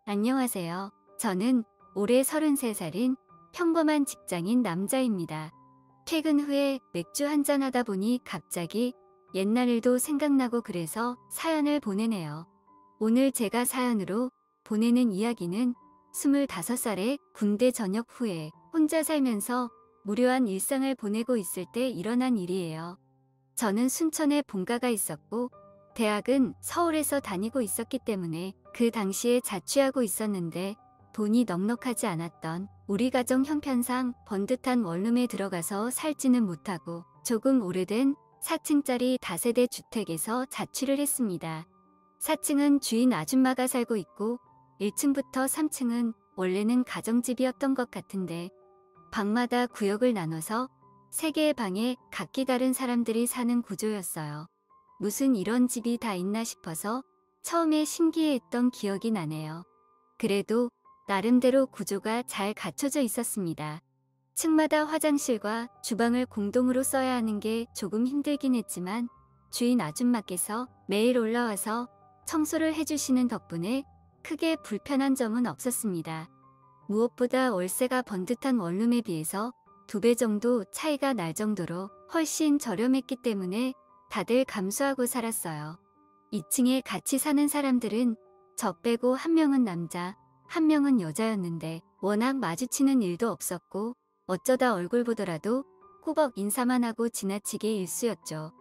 안녕하세요. 저는 올해 33살인 평범한 직장인 남자입니다. 퇴근 후에 맥주 한잔 하다 보니 갑자기 옛날 일도 생각나고 그래서 사연을 보내네요. 오늘 제가 사연으로 보내는 이야기는 25살에 군대 전역 후에 혼자 살면서 무료한 일상을 보내고 있을 때 일어난 일이에요. 저는 순천에 본가가 있었고 대학은 서울에서 다니고 있었기 때문에 그 당시에 자취하고 있었는데 돈이 넉넉하지 않았던 우리 가정 형편상 번듯한 원룸에 들어가서 살지는 못하고 조금 오래된 4층짜리 다세대 주택에서 자취를 했습니다. 4층은 주인 아줌마가 살고 있고 1층부터 3층은 원래는 가정집이었던 것 같은데 방마다 구역을 나눠서 3개의 방에 각기 다른 사람들이 사는 구조였어요. 무슨 이런 집이 다 있나 싶어서 처음에 신기해했던 기억이 나네요. 그래도 나름대로 구조가 잘 갖춰져 있었습니다. 층마다 화장실과 주방을 공동으로 써야 하는 게 조금 힘들긴 했지만 주인 아줌마께서 매일 올라와서 청소를 해주시는 덕분에 크게 불편한 점은 없었습니다. 무엇보다 월세가 번듯한 원룸에 비해서 2배 정도 차이가 날 정도로 훨씬 저렴했기 때문에 다들 감수하고 살았어요. 2층에 같이 사는 사람들은 저 빼고 한 명은 남자, 한 명은 여자였는데 워낙 마주치는 일도 없었고 어쩌다 얼굴 보더라도 꾸벅 인사만 하고 지나치게 일수였죠.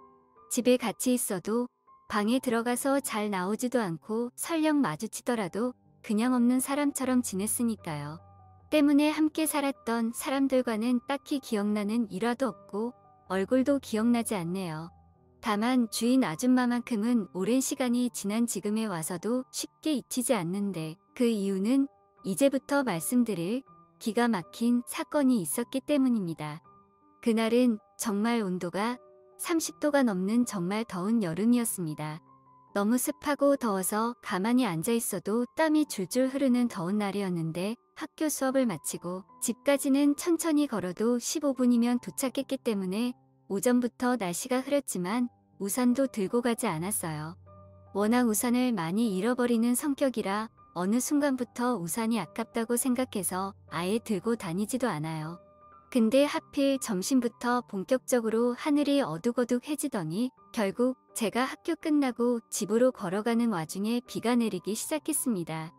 집에 같이 있어도 방에 들어가서 잘 나오지도 않고 설령 마주치더라도 그냥 없는 사람처럼 지냈으니까요. 때문에 함께 살았던 사람들과는 딱히 기억나는 일화도 없고 얼굴도 기억나지 않네요. 다만 주인 아줌마만큼은 오랜 시간이 지난 지금에 와서도 쉽게 잊히지 않는데 그 이유는 이제부터 말씀드릴 기가 막힌 사건이 있었기 때문입니다. 그날은 정말 온도가 30도가 넘는 정말 더운 여름이었습니다. 너무 습하고 더워서 가만히 앉아 있어도 땀이 줄줄 흐르는 더운 날이었는데 학교 수업을 마치고 집까지는 천천히 걸어도 15분이면 도착했기 때문에 오전부터 날씨가 흐렸지만 우산도 들고 가지 않았어요. 워낙 우산을 많이 잃어버리는 성격이라 어느 순간부터 우산이 아깝다고 생각해서 아예 들고 다니지도 않아요. 근데 하필 점심부터 본격적으로 하늘이 어둑어둑해지더니 결국 제가 학교 끝나고 집으로 걸어가는 와중에 비가 내리기 시작했습니다.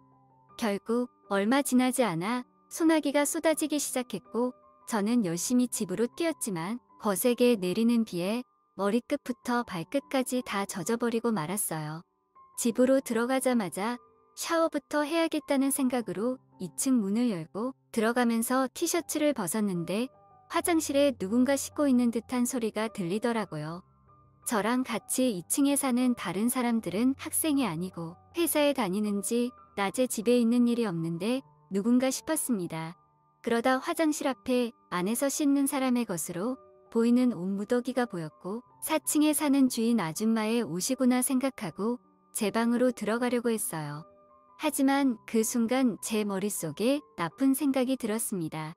결국 얼마 지나지 않아 소나기가 쏟아지기 시작했고 저는 열심히 집으로 뛰었지만 거세게 내리는 비에 머리끝부터 발끝까지 다 젖어버리고 말았어요. 집으로 들어가자마자 샤워부터 해야겠다는 생각으로 2층 문을 열고 들어가면서 티셔츠를 벗었는데 화장실에 누군가 씻고 있는 듯한 소리가 들리더라고요. 저랑 같이 2층에 사는 다른 사람들은 학생이 아니고 회사에 다니는지 낮에 집에 있는 일이 없는데 누군가 싶었습니다. 그러다 화장실 앞에 안에서 씻는 사람의 것으로 보이는 옷 무더기가 보였고 4층에 사는 주인 아줌마의 옷이구나 생각하고 제 방으로 들어가려고 했어요. 하지만 그 순간 제 머릿속에 나쁜 생각이 들었습니다.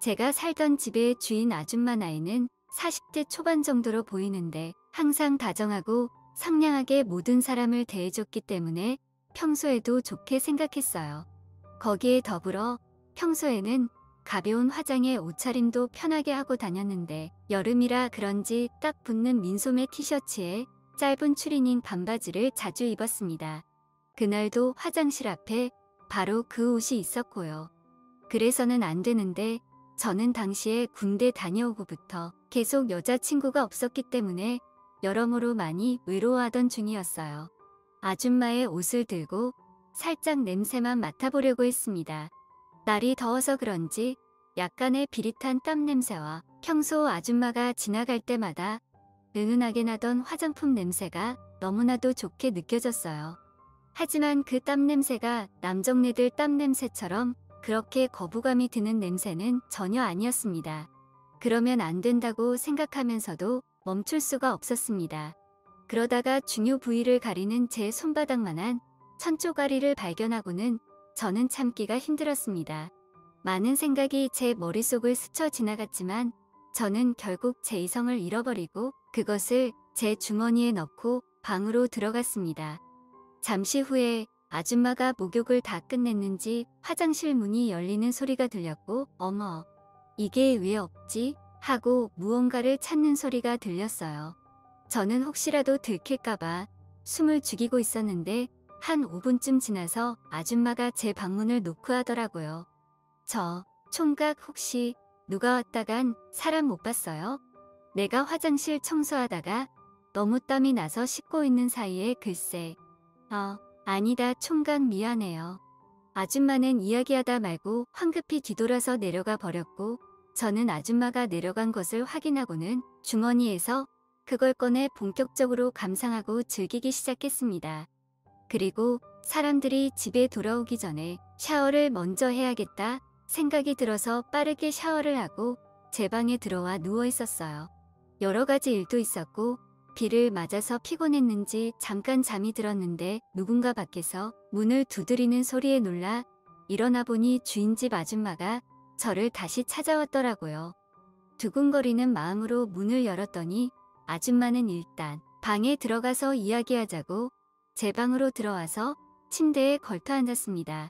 제가 살던 집의 주인 아줌마 나이는 40대 초반 정도로 보이는데 항상 다정하고 상냥하게 모든 사람을 대해줬기 때문에 평소에도 좋게 생각했어요. 거기에 더불어 평소에는 가벼운 화장에 옷차림도 편하게 하고 다녔는데 여름이라 그런지 딱 붙는 민소매 티셔츠에 짧은 추리닝 반바지를 자주 입었습니다. 그날도 화장실 앞에 바로 그 옷이 있었고요. 그래서는 안 되는데 저는 당시에 군대 다녀오고부터 계속 여자친구가 없었기 때문에 여러모로 많이 외로워하던 중이었어요. 아줌마의 옷을 들고 살짝 냄새만 맡아보려고 했습니다. 날이 더워서 그런지 약간의 비릿한 땀 냄새와 평소 아줌마가 지나갈 때마다 은은하게 나던 화장품 냄새가 너무나도 좋게 느껴졌어요. 하지만 그 땀 냄새가 남정네들 땀 냄새처럼 그렇게 거부감이 드는 냄새는 전혀 아니었습니다. 그러면 안 된다고 생각하면서도 멈출 수가 없었습니다. 그러다가 중요 부위를 가리는 제 손바닥만한 천조가리를 발견하고는 저는 참기가 힘들었습니다. 많은 생각이 제 머릿속을 스쳐 지나갔지만 저는 결국 제 이성을 잃어버리고 그것을 제 주머니에 넣고 방으로 들어갔습니다. 잠시 후에 아줌마가 목욕을 다 끝냈는지 화장실 문이 열리는 소리가 들렸고 어머, 이게 왜 없지? 하고 무언가를 찾는 소리가 들렸어요. 저는 혹시라도 들킬까봐 숨을 죽이고 있었는데 한 5분쯤 지나서 아줌마가 제 방문을 노크하더라고요. 저 총각 혹시 누가 왔다간 사람 못 봤어요? 내가 화장실 청소하다가 너무 땀이 나서 씻고 있는 사이에 글쎄. 아니다 총각 미안해요. 아줌마는 이야기하다 말고 황급히 뒤돌아서 내려가 버렸고 저는 아줌마가 내려간 것을 확인하고는 주머니에서 그걸 꺼내 본격적으로 감상하고 즐기기 시작했습니다. 그리고 사람들이 집에 돌아오기 전에 샤워를 먼저 해야겠다 생각이 들어서 빠르게 샤워를 하고 제 방에 들어와 누워 있었어요. 여러 가지 일도 있었고 비를 맞아서 피곤했는지 잠깐 잠이 들었는데 누군가 밖에서 문을 두드리는 소리에 놀라 일어나 보니 주인집 아줌마가 저를 다시 찾아왔더라고요. 두근거리는 마음으로 문을 열었더니 아줌마는 일단 방에 들어가서 이야기하자고 제 방으로 들어와서 침대에 걸터 앉았습니다.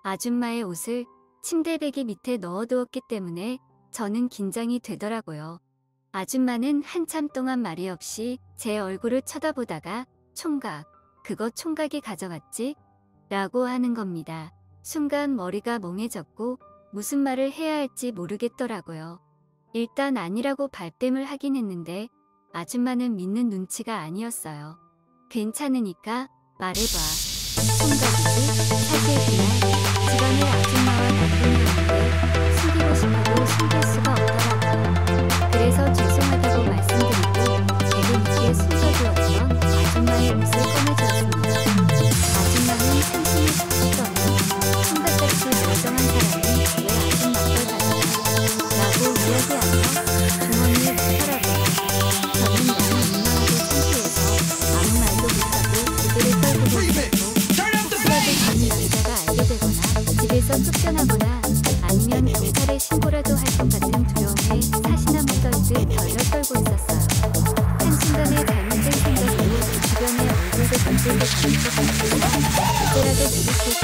아줌마의 옷을 침대베개 밑에 넣어두었기 때문에 저는 긴장이 되더라고요. 아줌마는 한참 동안 말이 없이 제 얼굴을 쳐다보다가 총각, 그거 총각이 가져갔지? 라고 하는 겁니다. 순간 머리가 멍해졌고 무슨 말을 해야 할지 모르겠더라고요. 일단 아니라고 발뺌을 하긴 했는데 아줌마는 믿는 눈치가 아니었어요. 괜찮으니까 말해봐. 총각이지? 사실 그날 집안에 아줌마와 남편이었는데 숨기고 싶어도 숨길 수가 없더라고요. 그래서 죄송하다고 말씀드리고 제게 늦게 숨겨두었던 아줌마의 옷을 꺼내주었습니다. 아줌마는 상심이 컸더니 총각같이 멀쩡한 사람이 왜 아줌마 걸 가져가? 라고 이야기하며 주머니에 넣더라고요. 저는 너무 민망하고 창피해서 아무 말도 못하고 고개를 떨구고 있었고 혹시라도 다른 남자가 알게 되거나 집에서 쫓겨나거나 아니면 경찰에 신고라도 할 것 같은 두려움에 사시나무 떨듯 덜덜 떨고 있었어요. 한순간에 잘못된 생각으로 주변의 얼굴도 문제를 가질 것 같아서 어쩌라도 부딪히고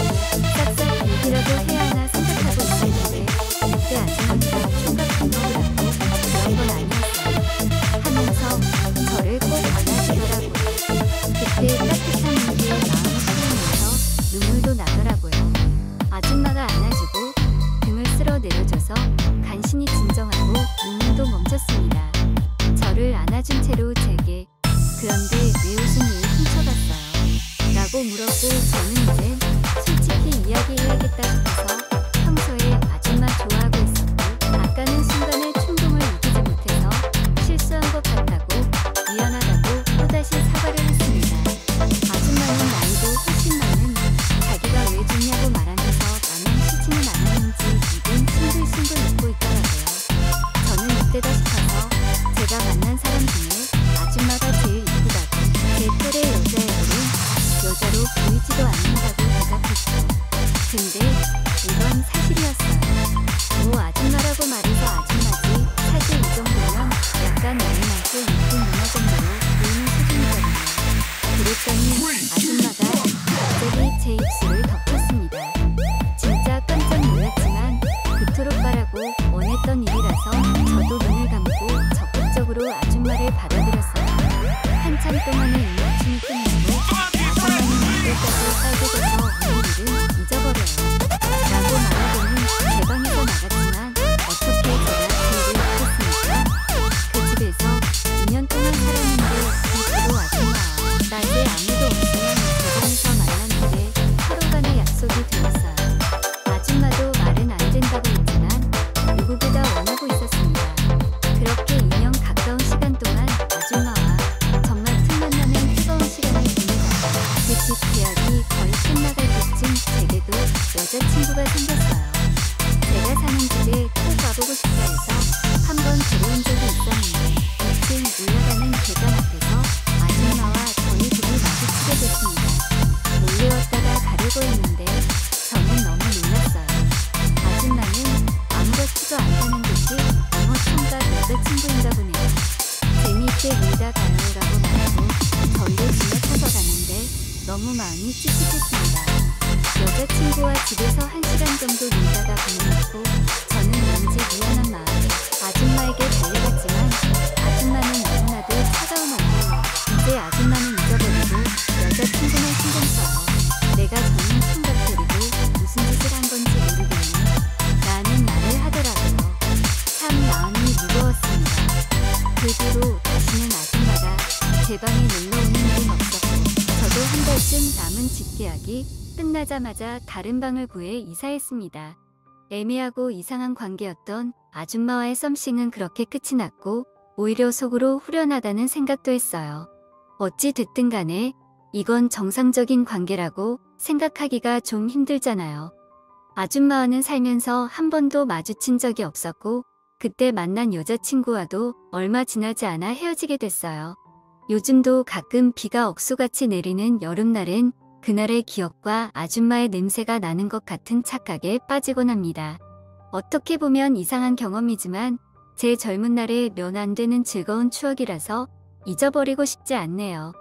싹싹 얘기라도 해야 하나 생각하고 있었는데 그때 아줌마가 총각 방법을 하고 그런 건 아니었어요. 하면서 저를 꼭 안아주더라고요. 그때 따뜻한 눈기에 마음이 풀리면서 눈물도 나더라고요. 아줌마가 안아주고 등을 쓸어 내려줘서 간신히 진정하고 눈물도 멈췄습니다. 저를 안아준 채로 제게 그런데 왜 웃음을 훔쳐갔어요? 라고 물었고 저는 이젠 솔직히 이야기해야겠다 싶어서 평소에 아줌마 좋아하고 있었고 아까는 순간의 충동을 이기지 못해서 실수한 것 같다고 미안하다고 또다시 사과를 했습니다. 아줌마는 나이도 훨씬 많은 자기가 왜 죽냐고 말하면서 마냥 싫지는 않았는지 입은 싱글싱글 웃고 있더라고요. 저는 이때다 싶어서 제가 만난 사람 중에 아줌마가 제일 이쁘다고 제 또래 여자애들은 여자로 보이지도 않는다고 대답했죠. 근데 이건 사실이었어요. 뭐 아줌마라고 말해서 아줌마지 사실 이 정도면 약간 나이 많고 예쁜 누나 정도로 보이는 수준이거든요. 그랬더니 아줌마가 갑자기 제 입술을 덮었습니다. 진짜 깜짝 놀랐지만 그토록 바라고 원했던 일이라서 저도 눈을 감고 적극적으로 아줌마를 받아들였어요. 한참 동안의 인력춤이 끝나고 아줌마는 이때까지 깔게 돼서 오늘 일은 잊어버려요. 라고 말하고는 제 방에서 나갔지만 어떻게 제가 그 일을 못했습니까? 그 집에서 2년 동안 살았는데 그 부도 아줌마와 낮에 아무도 없으면 제 방에서 만났는데 하루 간의 약속이 되었어요. 아줌마도 말은 안 된다고 했지만 누구보다 원하고 있었습니다. 그렇게 2년 가까운 시간 동안 아줌마와 정말 틈만 나면 뜨거운 시간을 보내다가 그 집 계약이 거의 끝나갈 때쯤 제게도 여자친구가 생겼어요. 제가 사는 집에 꼭 와보고 싶다 해서 한번 데려온 적이 있었는데 2층 올라가는 계단 앞에서 아줌마와 저희 둘이 마주치게 됐습니다. 몰래 왔다가 가려고 했는데 저는 너무 놀랐어요. 아줌마는 아무렇지도 않다는 듯이 어머 총각 여자친구인가 보네요. 재미있게 놀다 가요라고 말하고 저희를 지나쳐서 갔는데 너무 마음이 찝찝했습니다. 친구와 집에서 1시간 정도 놀다가 보내놓고 저는 왠지 미안한 마음에 아줌마에게 달려갔지만 아줌마는 너무나도 차가운 얼굴로 이제 아줌마는 잊어버리고 여자친구만 신경 써요. 내가 젊은 총각들이고 무슨 짓을 한 건지 모르겠니? 라는 말을 하더라고요. 참 마음이 무거웠습니다. 그 뒤로 다시는 아줌마가 제 방에 놀러오는 일은 없었고 저도 한 달쯤 남은 집계약이 끝나자마자 다른 방을 구해 이사했습니다. 애매하고 이상한 관계였던 아줌마와의 썸씽은 그렇게 끝이 났고 오히려 속으로 후련하다는 생각도 했어요. 어찌 됐든 간에 이건 정상적인 관계라고 생각하기가 좀 힘들잖아요. 아줌마와는 살면서 한 번도 마주친 적이 없었고 그때 만난 여자친구와도 얼마 지나지 않아 헤어지게 됐어요. 요즘도 가끔 비가 억수같이 내리는 여름날엔 그날의 기억과 아줌마의 냄새가 나는 것 같은 착각에 빠지곤 합니다. 어떻게 보면 이상한 경험이지만 제 젊은 날의 면 안 되는 즐거운 추억이라서 잊어버리고 싶지 않네요.